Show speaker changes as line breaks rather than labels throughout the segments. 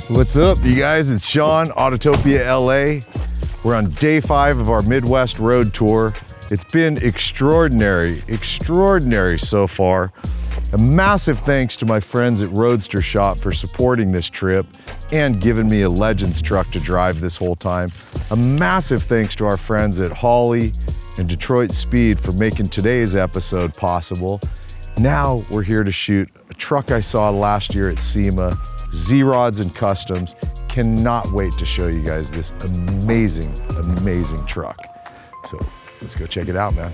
What's up, you guys? It's Sean, Autotopia LA. We're on day 5 of our Midwest road tour. It's been extraordinary so far. A massive thanks to my friends at Roadster Shop for supporting this trip and giving me a Legends truck to drive this whole time. A massive thanks to our friends at Holley and Detroit Speed for making today's episode possible. Now we're here to shoot a truck I saw last year at SEMA, ZRodz Customs. Cannot wait to show you guys this amazing truck. So let's go check it out, man.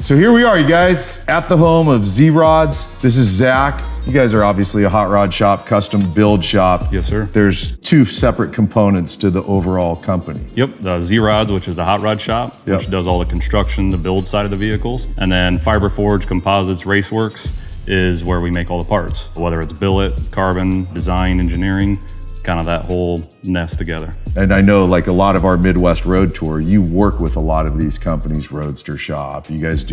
So here we are, you guys, at the home of ZRodz. This is Zach. You guys are obviously a hot rod shop, custom build shop.
Yes, sir.
There's 2 separate components to the overall company.
Yep, the ZRodz, which is the hot rod shop, which does all the construction, the build side of the vehicles. And then Fiber Forge Composites Raceworks is where we make all the parts, whether it's billet, carbon, design, engineering, kind of that whole nest together.
And I know, like a lot of our Midwest road tour, you work with a lot of these companies, Roadster Shop. You guys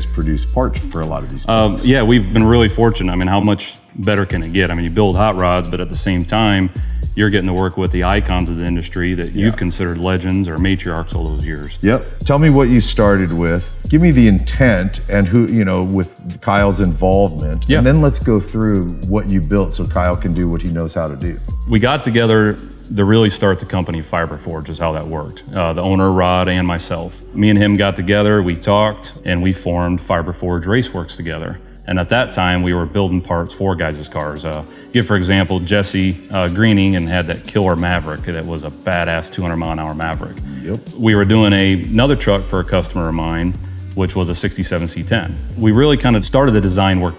produce parts for a lot of these companies.
Yeah, we've been really fortunate. I mean, how much better can it get? I mean, you build hot rods, but at the same time, you're getting to work with the icons of the industry that you've considered legends or matriarchs all those years.
Yep. Tell me what you started with. Give me the intent and who, with Kyle's involvement.
Yep.
And then let's go through what you built so Kyle can do what he knows how to do.
We got together to really start the company Fiber Forge is how that worked. The owner, Rod, and myself. Me and him got together, we talked, and we formed Fiber Forge Raceworks together. And at that time, we were building parts for guys' cars. Give, for example, Jesse Greening and had that killer Maverick that was a badass 200-mile-an-hour Maverick.
Yep.
We were doing another truck for a customer of mine, which was a 67 C10. We really kind of started the design work,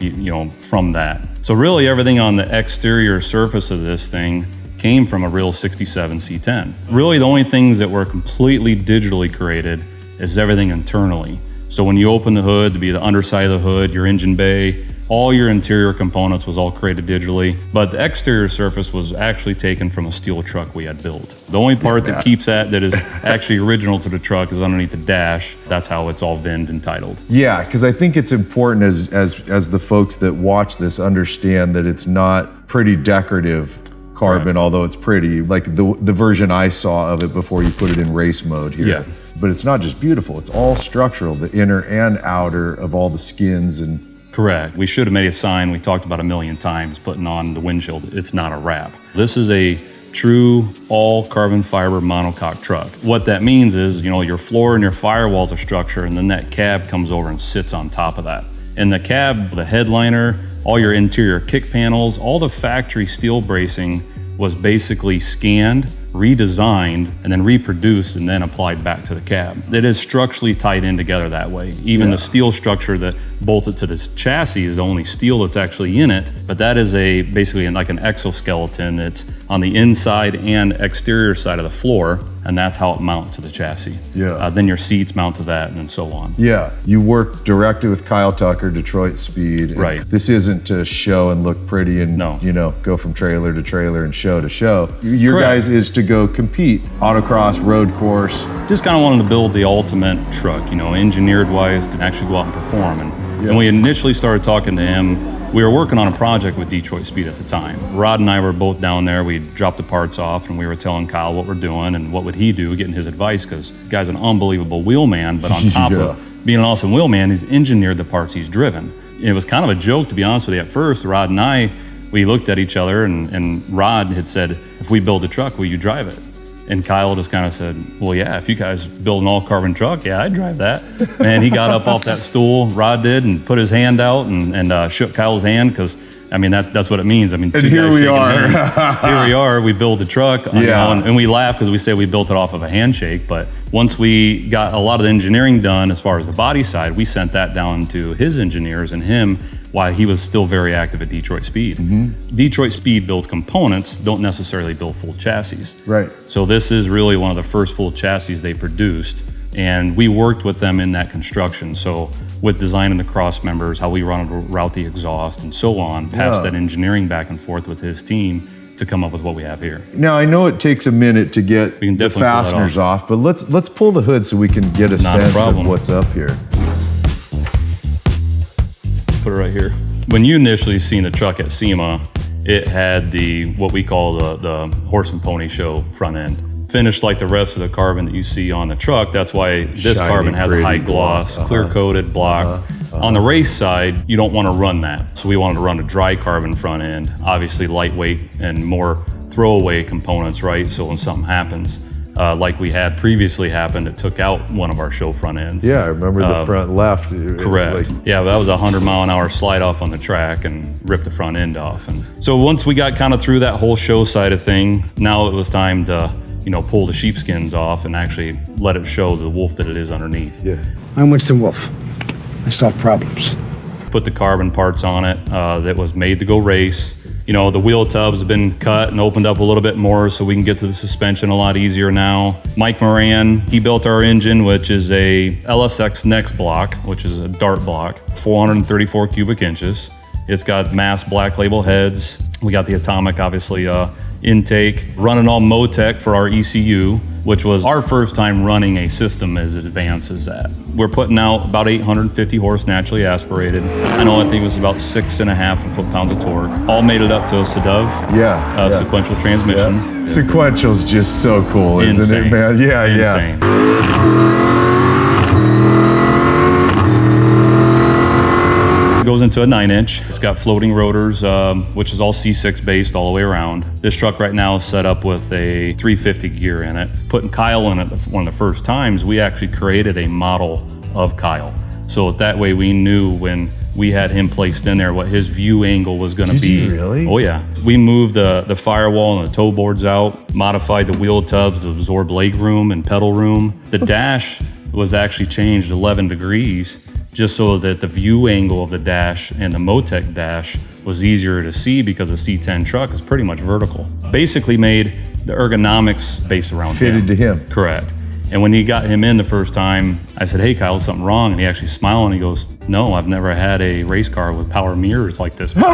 from that. So really everything on the exterior surface of this thing came from a real 67 C10. Really the only things that were completely digitally created is everything internally. So when you open the hood, to be the underside of the hood, your engine bay, all your interior components was all created digitally, but the exterior surface was actually taken from a steel truck we had built. The only part that keeps that is actually original to the truck is underneath the dash. That's how it's all VIN'd and titled.
Yeah, because I think it's important as the folks that watch this understand that it's not pretty decorative carbon, although it's pretty, like the version I saw of it before you put it in race mode here.
Yeah.
But it's not just beautiful, it's all structural, the inner and outer of all the skins and...
Correct. We should have made a sign we talked about 1,000,000 times putting on the windshield. It's not a wrap. This is a true all carbon fiber monocoque truck. What that means is, your floor and your firewalls are structured, and then that cab comes over and sits on top of that. And the cab, the headliner, all your interior kick panels, all the factory steel bracing was basically scanned, redesigned, and then reproduced and then applied back to the cab. It is structurally tied in together that way. Even the steel structure that bolts it to this chassis is the only steel that's actually in it, but that is basically like an exoskeleton. It's on the inside and exterior side of the floor, and that's how it mounts to the chassis.
Yeah.
Then your seats mount to that, and then so on.
Yeah, you work directly with Kyle Tucker, Detroit Speed.
Right.
This isn't to show and look pretty and go from trailer to trailer and show to show. Your guys is to go compete, autocross, road course.
Just kind of wanted to build the ultimate truck, engineered wise to actually go out and perform. And we initially started talking to him. We were working on a project with Detroit Speed at the time. Rod and I were both down there. We dropped the parts off and we were telling Kyle what we're doing and what would he do, getting his advice, because the guy's an unbelievable wheelman, but on top of being an awesome wheelman, he's engineered the parts he's driven. It was kind of a joke, to be honest with you. At first, Rod and I, we looked at each other and Rod had said, if we build a truck, will you drive it? And Kyle just kind of said, well, yeah, if you guys build an all carbon truck, yeah, I'd drive that. And he got up off that stool, Rod did, and put his hand out and shook Kyle's hand, because I mean, that's what it means. I mean,
and here we are.
Here we are, we build a truck, and we laugh because we say we built it off of a handshake, but once we got a lot of the engineering done as far as the body side, we sent that down to his engineers and him while he was still very active at Detroit Speed. Mm-hmm. Detroit Speed builds components, don't necessarily build full chassis.
Right.
So this is really one of the first full chassis they produced, and we worked with them in that construction. So with designing the cross members, how we route the exhaust and so on, past that engineering back and forth with his team to come up with what we have here.
Now I know it takes a minute to get
We can
the
definitely pull that
fasteners off, but let's pull the hood so we can get a
Not a
sense of
problem.
what's up here.
Put it right here. When you initially seen the truck at SEMA, it had what we call the horse and pony show front end. Finished like the rest of the carbon that you see on the truck. That's why this
Shiny,
carbon has a
pretty
high gloss,
gloss.
clear coated block. On the race side, you don't want to run that. So we wanted to run a dry carbon front end, obviously lightweight and more throwaway components, right? So when something happens, like we had previously happened, it took out one of our show front ends.
Yeah, I remember the front left.
Correct.
Like,
Yeah, that was a 100-mile-an-hour slide off on the track and ripped the front end off. And so once we got kind of through that whole show side of thing, now it was time to, pull the sheepskins off and actually let it show the wolf that it is underneath.
yeah.
I'm Winston Wolf. I solve problems.
Put the carbon parts on it that was made to go race. The wheel tubs have been cut and opened up a little bit more so we can get to the suspension a lot easier now. Mike Moran, he built our engine, which is a LSX Next block, which is a dart block, 434 cubic inches. It's got mass black label heads. We got the atomic, obviously, intake, running all Motec for our ECU, which was our first time running a system as advanced as that. We're putting out about 850 horse naturally aspirated. I think it was about 6.5 foot-pounds of torque. All made it up to a
Yeah.
sequential transmission.
Yeah. Sequential's just so cool, isn't
Insane.
it, man? Yeah,
Insane. It goes into a 9-inch. It's got floating rotors, which is all C6 based all the way around. This truck right now is set up with a 350 gear in it. Putting Kyle in it one of the first times, we actually created a model of Kyle. So that way we knew when we had him placed in there what his view angle was going to
Did
be.
you really?
Oh yeah. We moved the firewall and the toe boards out, modified the wheel tubs to absorb leg room and pedal room. The dash was actually changed 11 degrees just so that the view angle of the dash and the Motec dash was easier to see because the C10 truck is pretty much vertical. Basically made the ergonomics based around
Fitted to him.
Correct. And when he got him in the first time, I said, "Hey Kyle, is something wrong?" And he actually smiled and he goes, "No, I've never had a race car with power mirrors like this before."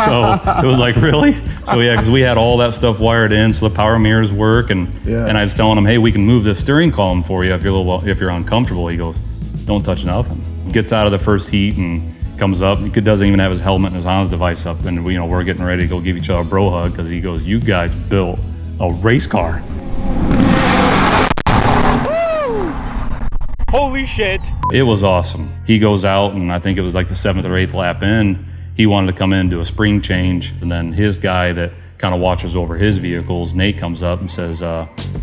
So it was like, really? So yeah, because we had all that stuff wired in, so the power mirrors work. And I was telling him, "Hey, we can move the steering column for you if you're uncomfortable." He goes, "Don't touch nothing." Gets out of the first heat and comes up. He doesn't even have his helmet and his Hans device up. And we're getting ready to go give each other a bro hug because he goes, "You guys built a race car."
Holy shit.
It was awesome. He goes out and I think it was like the 7th or 8th lap in, he wanted to come in and do a spring change. And then his guy that kind of watches over his vehicles, Nate, comes up and says,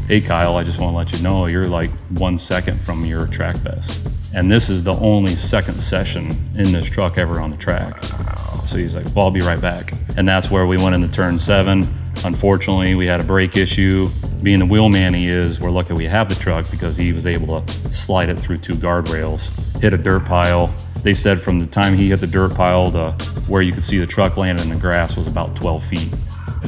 "Hey Kyle, I just want to let you know you're like 1 second from your track best." And this is the only second session in this truck ever on the track. So he's like, "Well, I'll be right back." And that's where we went into turn 7. Unfortunately, we had a brake issue. Being the wheelman he is, we're lucky we have the truck because he was able to slide it through 2 guardrails, hit a dirt pile. They said from the time he hit the dirt pile to where you could see the truck landing in the grass was about 12 feet.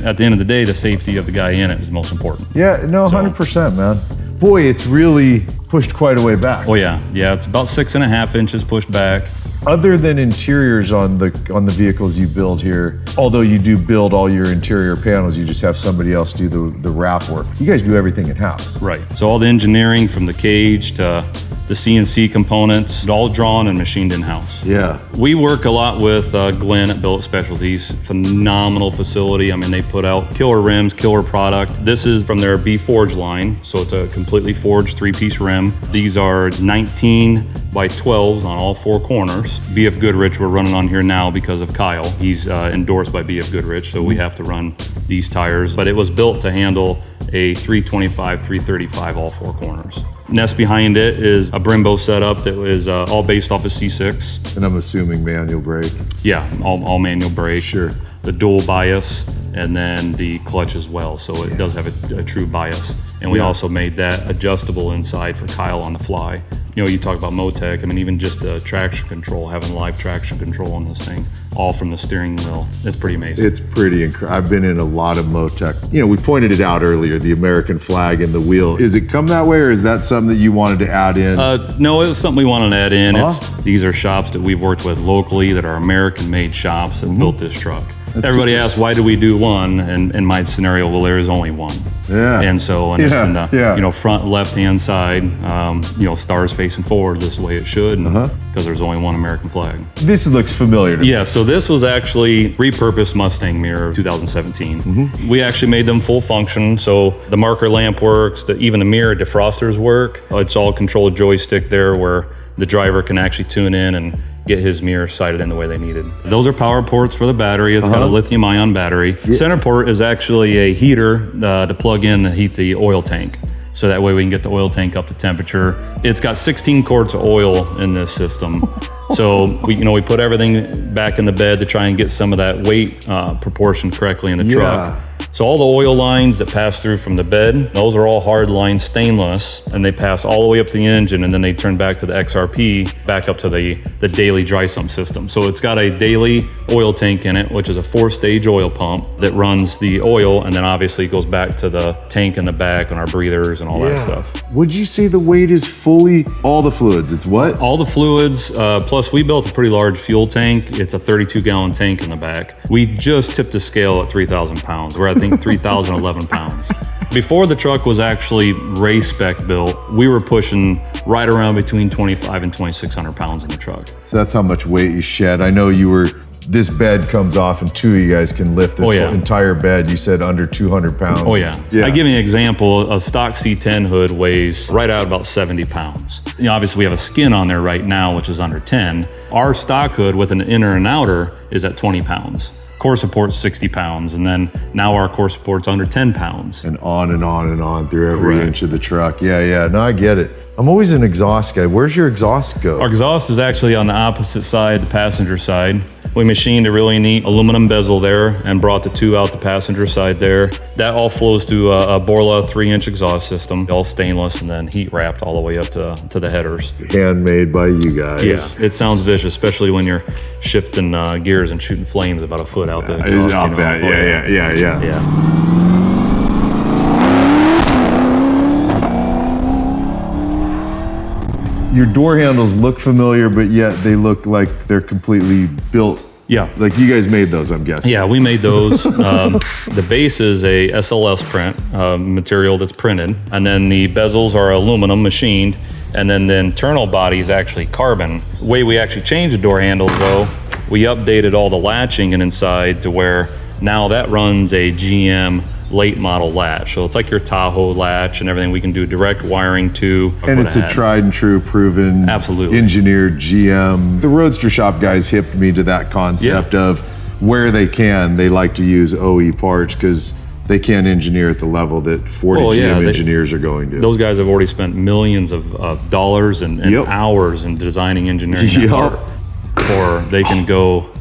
At the end of the day, the safety of the guy in it is most important.
Yeah, no, 100%, man. Boy, it's really pushed quite a way back.
Oh yeah, it's about 6.5 inches pushed back.
Other than interiors on the vehicles you build here, although you do build all your interior panels, you just have somebody else do the wrap work. You guys do everything in-house.
Right. So all the engineering from the cage to the CNC components, all drawn and machined in-house.
Yeah.
We work a lot with Glenn at Billet Specialties. Phenomenal facility. I mean, they put out killer rims, killer product. This is from their B Forge line. So it's a completely forged 3-piece rim. These are 19 by 12s on all 4 corners. BF Goodrich we're running on here now because of Kyle. He's endorsed by BF Goodrich, so we have to run these tires. But it was built to handle a 325, 335 all 4 corners. Nest behind it is a Brembo setup that was all based off of C6.
And I'm assuming manual brake.
Yeah, all manual brake.
Sure.
The dual bias and then the clutch as well. So it does have a true bias. And we also made that adjustable inside for Kyle on the fly. You talk about Motec. I mean, even just the traction control, having live traction control on this thing, all from the steering wheel. It's pretty amazing.
It's pretty incredible. I've been in a lot of Motec. We pointed it out earlier, the American flag and the wheel. Is it come that way, or is that something that you wanted to add in?
No, it was something we wanted to add in. These are shops that we've worked with locally that are American-made shops that built this truck. Everybody asks, why do we do one? And in my scenario, well, there is only one.
Yeah.
And so, and it's in the front left-hand side, stars facing forward this way it should, because there's only one American flag.
This looks familiar to me.
Yeah, so this was actually repurposed Mustang mirror 2017. We actually made them full function, so the marker lamp works, even the mirror defrosters work. It's all controlled joystick there where the driver can actually tune in and get his mirror sighted in the way they needed. Those are power ports for the battery. It's got a lithium ion battery. Center port is actually a heater to plug in to heat the oil tank. So that way we can get the oil tank up to temperature. It's got 16 quarts of oil in this system. So we put everything back in the bed to try and get some of that weight proportion correctly in the truck. So all the oil lines that pass through from the bed, those are all hard line stainless, and they pass all the way up to the engine, and then they turn back to the XRP, back up to the daily dry sump system. So it's got a daily oil tank in it, which is a 4-stage oil pump that runs the oil, and then obviously goes back to the tank in the back and our breathers and all that stuff.
Would you say the weight is fully all the fluids? It's what?
All the fluids, plus we built a pretty large fuel tank. It's a 32-gallon tank in the back. We just tipped the scale at 3,000 pounds. We're, I think, 3,011 pounds. Before the truck was actually race spec built, we were pushing right around between 2,500 and 2,600 pounds in the truck.
So that's how much weight you shed. I know this bed comes off and two of you guys can lift this entire bed. You said under 200 pounds.
Oh yeah. I give you an example. A stock C10 hood weighs right out about 70 pounds. Obviously we have a skin on there right now, which is under 10. Our stock hood with an inner and outer is at 20 pounds. Core support's 60 pounds, and then now our core support's under 10 pounds.
And on and on and on through every inch of the truck. Yeah, no, I get it. I'm always an exhaust guy. Where's your exhaust go?
Our exhaust is actually on the opposite side, the passenger side. We machined a really neat aluminum bezel there and brought the two out the passenger side there. That all flows through a Borla 3-inch exhaust system, all stainless, and then heat wrapped all the way up to the headers.
Handmade by you guys.
Yeah, it sounds vicious, especially when you're shifting gears and shooting flames about a foot out the exhaust. Yeah.
Your door handles look familiar, but yet they look like they're completely built.
Yeah.
Like you guys made those, I'm guessing.
Yeah, we made those. The base is a SLS print material that's printed, and then the bezels are aluminum machined, and then the internal body is actually carbon. The way we actually changed the door handles though, we updated all the latching and inside to where now that runs a GM late model latch. So it's like your Tahoe latch and everything. We can do direct wiring to.
And it's a tried and true, proven, engineered GM. The Roadster Shop guys hipped me to that concept of where they can, they like to use OE parts because they can't engineer at the level that 40 GM engineers are going to.
Those guys have already spent millions of dollars and hours in designing engineering that part. Or they can go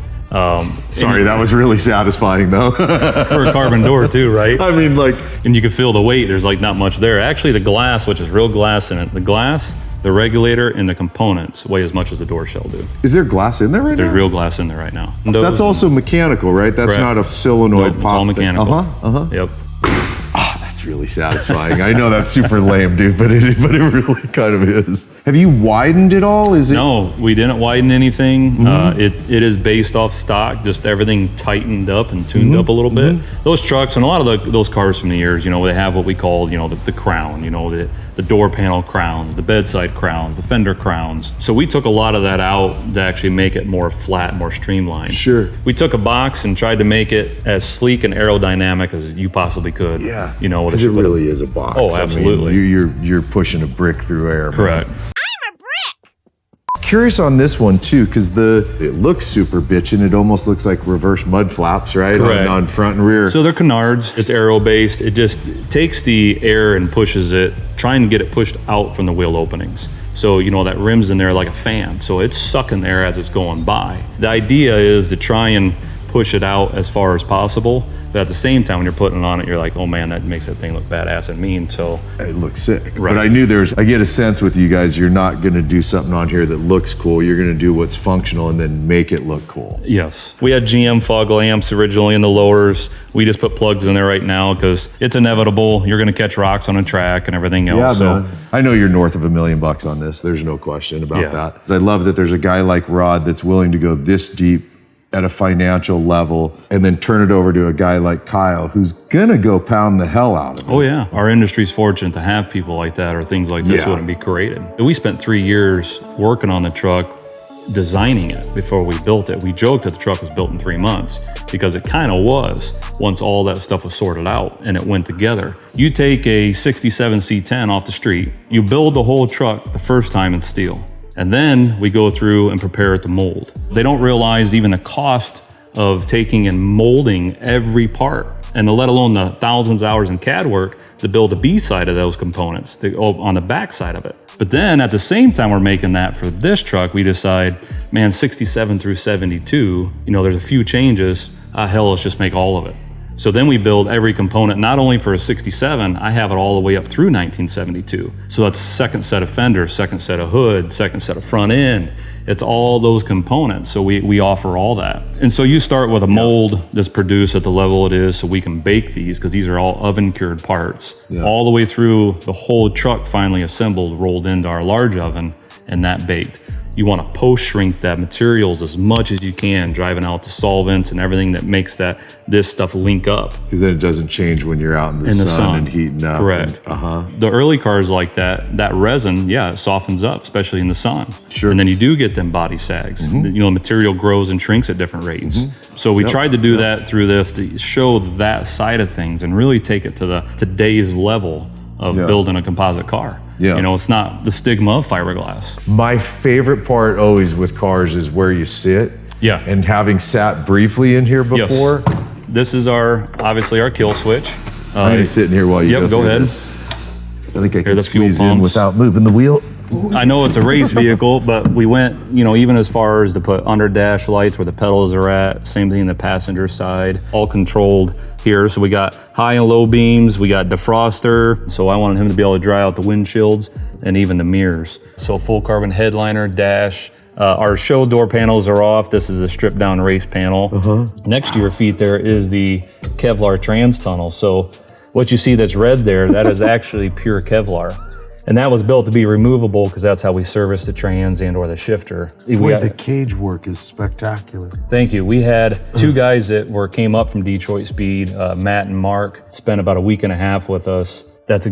sorry, that was really satisfying though.
For a carbon door too, right?
I mean, like,
and you can feel the weight. There's like not much there. Actually, the glass, which is real glass in it, the glass, the regulator, and the components weigh as much as the door shell do.
Is there glass in there right now?
There's real glass in there right now.
That's also mechanical, right? That's not a solenoid pop.
It's all mechanical. Yep.
That's really satisfying. I know that's super lame, dude, but it really kind of is. Have you widened it all?
No, we didn't widen anything. It is based off stock, just everything tightened up and tuned up a little bit. Those trucks and a lot of those cars from the years, they have what we call, the crown, the door panel crowns, the bedside crowns, the fender crowns. So we took a lot of that out to actually make it more flat, more streamlined.
Sure.
We took a box and tried to make it as sleek and aerodynamic as you possibly could.
Yeah.
Because
it really is a box.
Oh, absolutely.
I mean, you're pushing a brick through air.
Correct.
Man. Curious on this one too, because it looks super bitchin'. It almost looks like reverse mud flaps, right? On front and rear.
So they're canards. It's aero based. It just takes the air and pushes it, trying to get it pushed out from the wheel openings. So that rim's in there like a fan. So it's sucking air as it's going by. The idea is to try and push it out as far as possible. But at the same time, when you're putting it on it, you're like, oh man, that makes that thing look badass and mean. So
it looks sick.
Right.
But I knew I get a sense with you guys, you're not going to do something on here that looks cool. You're going to do what's functional and then make it look cool.
Yes. We had GM fog lamps originally in the lowers. We just put plugs in there right now because it's inevitable. You're going to catch rocks on a track and everything else.
Yeah, man. I know you're north of $1 million on this. There's no question about that. I love that there's a guy like Rod that's willing to go this deep at a financial level and then turn it over to a guy like Kyle who's gonna go pound the hell out of it.
Oh yeah, our industry's fortunate to have people like that, or things like this wouldn't be created. We spent 3 years working on the truck, designing it before we built it. We joked that the truck was built in 3 months because it kind of was once all that stuff was sorted out and it went together. You take a 67 C10 off the street, you build the whole truck the first time in steel, and then we go through and prepare it to mold. They don't realize even the cost of taking and molding every part, and let alone the thousands of hours in CAD work to build the B side of those components on the back side of it. But then at the same time we're making that for this truck, we decide, man, 67 through 72, there's a few changes. Hell, let's just make all of it. So then we build every component, not only for a 67, I have it all the way up through 1972. So that's second set of fenders, second set of hood, second set of front end. It's all those components. So we offer all that. And so you start with a mold that's produced at the level it is so we can bake these, because these are all oven cured parts, all the way through the whole truck finally assembled, rolled into our large oven, and that baked. You want to post shrink that materials as much as you can, driving out the solvents and everything that makes this stuff link up.
Because then it doesn't change when you're out in the sun and heating up.
Correct. The early cars like that resin, it softens up, especially in the sun.
Sure.
And then you do get them body sags. The material grows and shrinks at different rates. So we tried to do that through this to show that side of things and really take it to today's level of building a composite car. It's not the stigma of fiberglass.
My favorite part always with cars is where you sit.
Yeah.
And having sat briefly in here before.
Yes. This is obviously our kill switch.
I'm gonna sit in here while you
go ahead.
This. I think I can
the
squeeze
fuel
in
pumps.
without moving the wheel.
I know it's a race vehicle, but we went, even as far as to put under dash lights where the pedals are at, same thing in the passenger side, all controlled here. So we got high and low beams, we got defroster. So I wanted him to be able to dry out the windshields and even the mirrors. So full carbon headliner, dash. Our show door panels are off. This is a stripped down race panel. Next to your feet there is the Kevlar trans tunnel. So what you see that's red there, that is actually pure Kevlar. And that was built to be removable because that's how we service the trans and or the shifter.
The cage work is spectacular.
Thank you. We had two guys that came up from Detroit Speed, Matt and Mark, spent about a week and a half with us. There's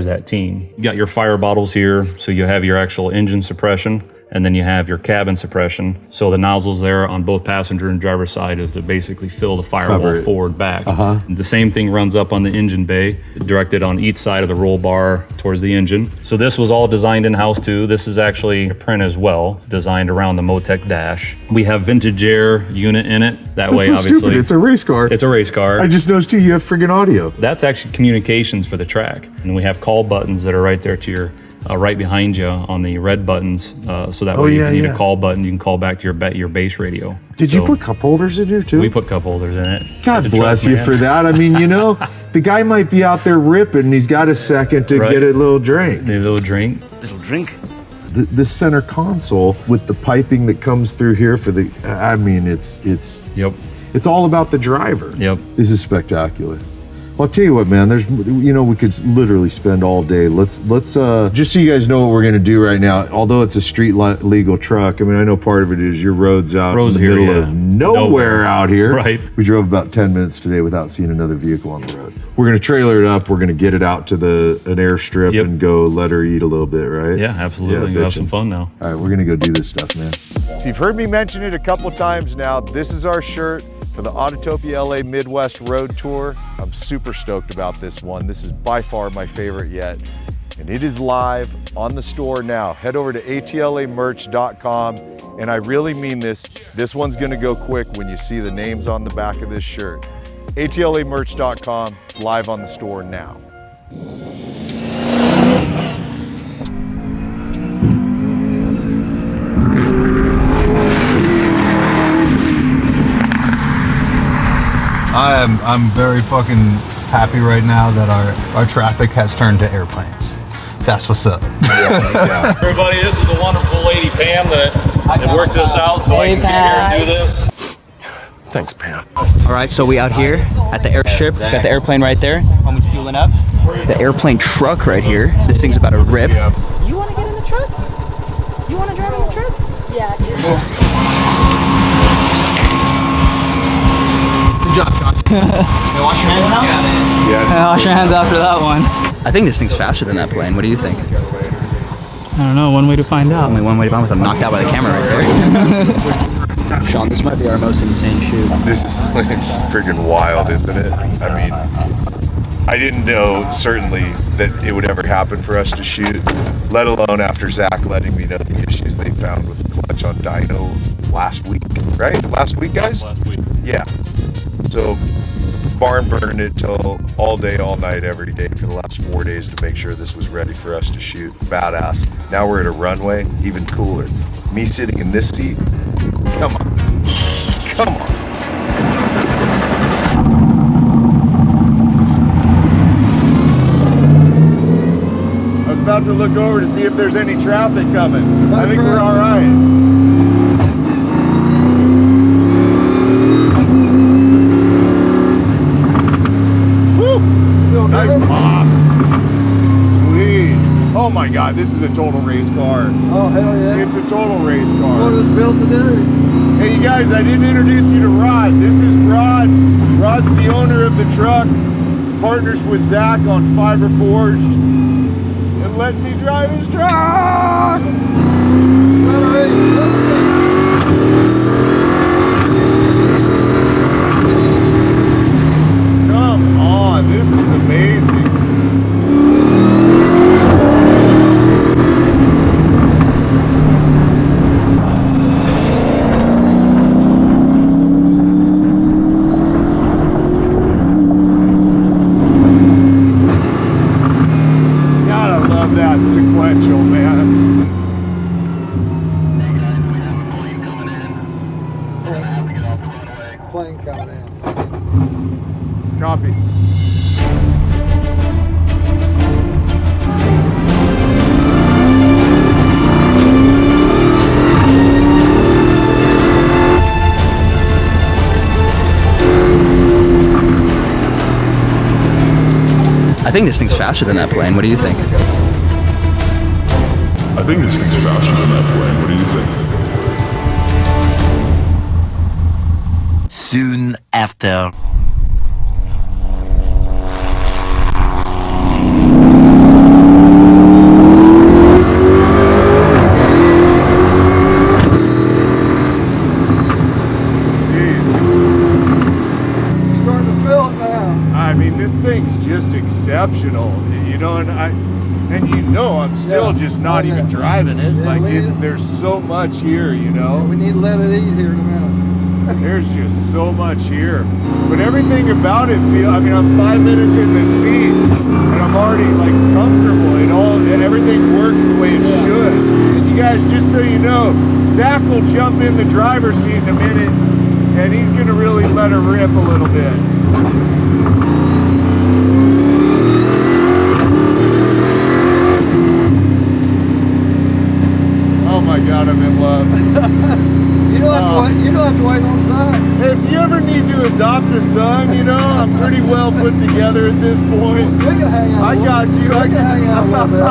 that team. You got your fire bottles here, so you have your actual engine suppression, and then you have your cabin suppression. So the nozzles there on both passenger and driver side is to basically fill the firewall forward, back. The same thing runs up on the engine bay, directed on each side of the roll bar towards the engine. So this was all designed in-house too. This is actually a print as well, designed around the Motec dash. We have vintage air unit in it. That way, obviously.
Stupid. It's a race car.
It's a race car.
I just noticed too, you have friggin' audio.
That's actually communications for the track. And we have call buttons that are right there to your right behind you on the red buttons, so that way if you need a call button, you can call back to your base radio.
Did you put cup holders in here too?
We put cup holders in it.
God bless you for that. I mean, the guy might be out there ripping. He's got a second to get a little drink.
A little drink.
Little drink.
The center console with the piping that comes through here for the, it's all about the driver.
Yep.
This is spectacular. Well, I'll tell you what, man, we could literally spend all day. Let's just so you guys know what we're gonna do right now. Although it's a street legal truck, I know part of it is your roads out in the middle of nowhere out here.
Right.
We drove about 10 minutes today without seeing another vehicle on the road. We're gonna trailer it up. We're gonna get it out to an airstrip and go let her eat a little bit, right?
Yeah, absolutely. We'll have some fun now.
All right, we're gonna go do this stuff, man. So you've heard me mention it a couple times now. This is our shirt for the Autotopia LA Midwest Road Tour. I'm super stoked about this one. This is by far my favorite yet. And it is live on the store now. Head over to atlamerch.com. And I really mean this. This one's gonna go quick when you see the names on the back of this shirt. atlamerch.com, live on the store now.
I'm very fucking happy right now that our traffic has turned to airplanes. That's what's up.
Everybody, this is the wonderful lady Pam that works us out so I can get here and do this.
Thanks, Pam.
All right, so we out here at the airstrip. Got the airplane right there. Homies fueling up. The airplane truck right here. This thing's about to rip.
You want to get in the truck? You want to drive in the truck? Yeah.
job, Sean. Wash your hands now?
Yeah.
Wash your hands after that one. I think this thing's faster than that plane. What do you think?
I don't know, one way to find out.
Only one way to find with him knocked out by the camera right there. Sean, this might be our most insane shoot.
This is like freaking wild, isn't it? I mean, I didn't know certainly that it would ever happen for us to shoot, let alone after Zach letting me know the issues they found with the clutch on dyno last week, right? Last week, guys?
Last week.
Yeah. So barn burned it till all day, all night, every day for the last 4 days to make sure this was ready for us to shoot. Badass. Now we're at a runway, even cooler. Me sitting in this seat, come on. Come on. I was about to look over to see if there's any traffic coming. I think we're all right. Nice pops. Sweet. Oh my God, this is a total race car.
Oh, hell yeah.
It's a total race car.
That's what it was built to do.
Hey, you guys, I didn't introduce you to Rod. This is Rod. Rod's the owner of the truck. Partners with Zach on Fiber Forged. And let me drive his truck. Come on, this is amazing. Gotta love that sequential, man.
Plane coming in.
Copy.
I think this thing's faster than that plane. What do you think?
I think this thing's faster than that plane. What do you think?
Soon after.
Starting to feel it now.
I mean, this thing's just exceptional, you know, and I'm still just not even driving it.
Yeah,
Like there's so much here, you know.
We need to let it eat here in a minute.
There's just so much here. But everything about it I mean, I'm 5 minutes in this seat and I'm already like comfortable. Everything works the way it should. And you guys, just so you know, Zach will jump in the driver's seat in a minute and he's gonna really let her rip a little bit. Oh my God, I'm in love.
You don't have to wait on the side.
Hey, if you ever need to adopt a son, you know, I'm pretty well put together at this point.
We can hang out.
I got you.
We can hang out a little bit.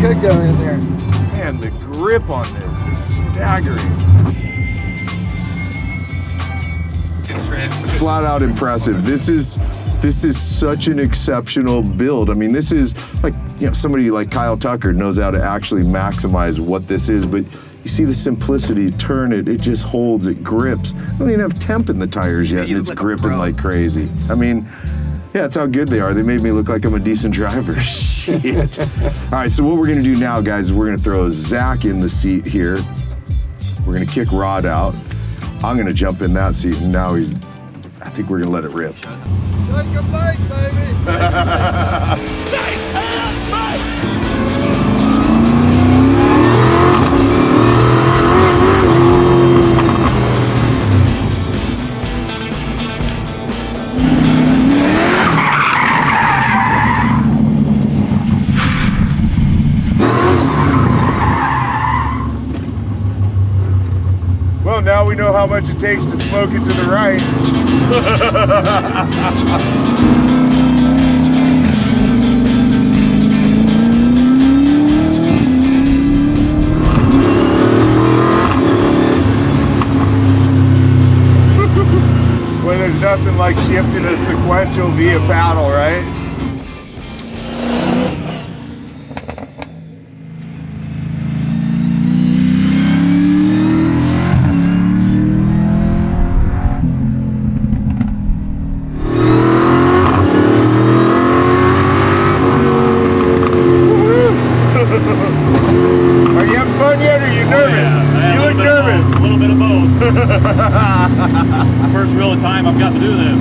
Could go in there.
Man, the grip on this is staggering. Flat out impressive. This is such an exceptional build. I mean, this is like, you know, somebody like Kyle Tucker knows how to actually maximize what this is, but you see the simplicity, turn it, it just holds, it grips. I don't even have temp in the tires yet, and it's gripping like crazy. I mean, yeah, that's how good they are. They made me look like I'm a decent driver. Shit. All right, so what we're gonna do now, guys, is we're gonna throw Zach in the seat here. We're gonna kick Rod out. I'm gonna jump in that seat, and now I think we're gonna let it rip.
Shake your bike, baby.
how much it takes to smoke it to the right. Well, there's nothing like shifting a sequential via paddle, right? Are you having fun yet, or are you nervous?
Yeah,
you look nervous.
A little bit of both. First real time I've got to do this.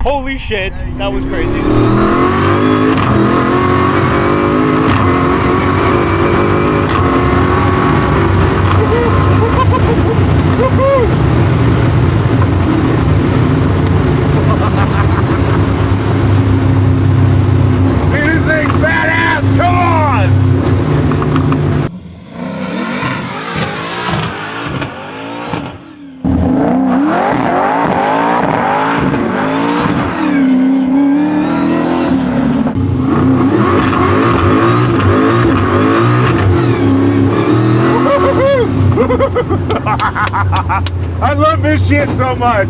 Holy shit, that was crazy.
This thing's badass, come on! I love this shit so much.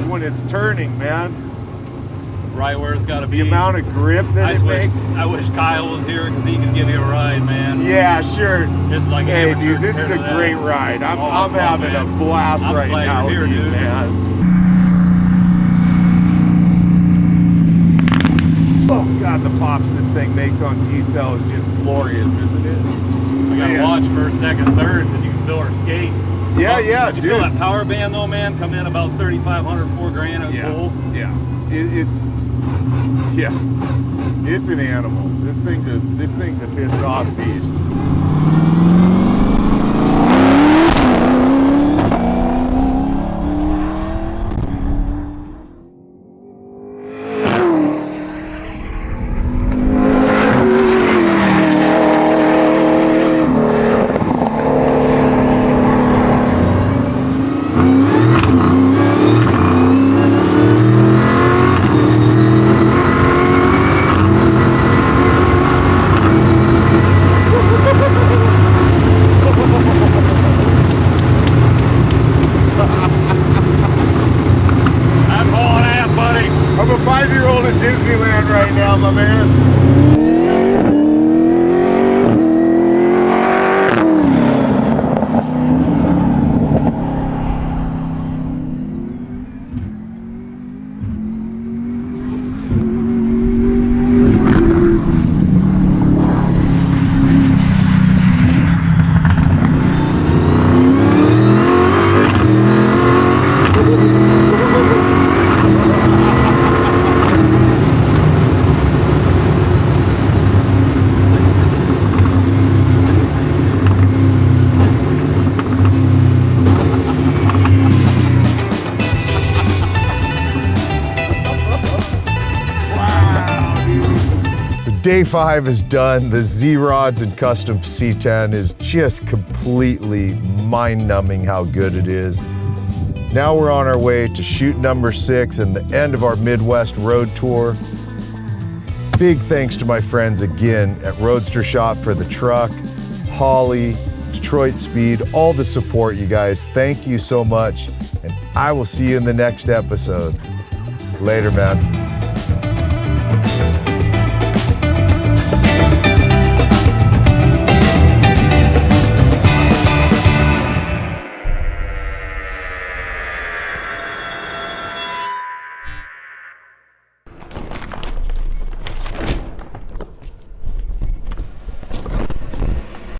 When it's turning, man.
Right where it's got to be.
The amount of grip that it makes.
I wish Kyle was here because he could give you a ride, man.
Yeah, sure.
This is like
hey, dude, this is a great ride. I'm having a blast right now with you, man. Oh God, the pops this thing makes on D-cell is just glorious, isn't it?
We got to watch first, second, third, then you can feel our skate.
Yeah, yeah,
Did you feel that power band though, man? Come in about 3,500, $4 grand. It was cool.
Yeah, it's an animal. This thing's a pissed off beast. Day 5 is done. The ZRodz Customs C10 is just completely mind-numbing how good it is. Now we're on our way to shoot number 6 and the end of our Midwest road tour. Big thanks to my friends again at Roadster Shop for the truck, Holly, Detroit Speed, all the support, you guys. Thank you so much, and I will see you in the next episode. Later, man.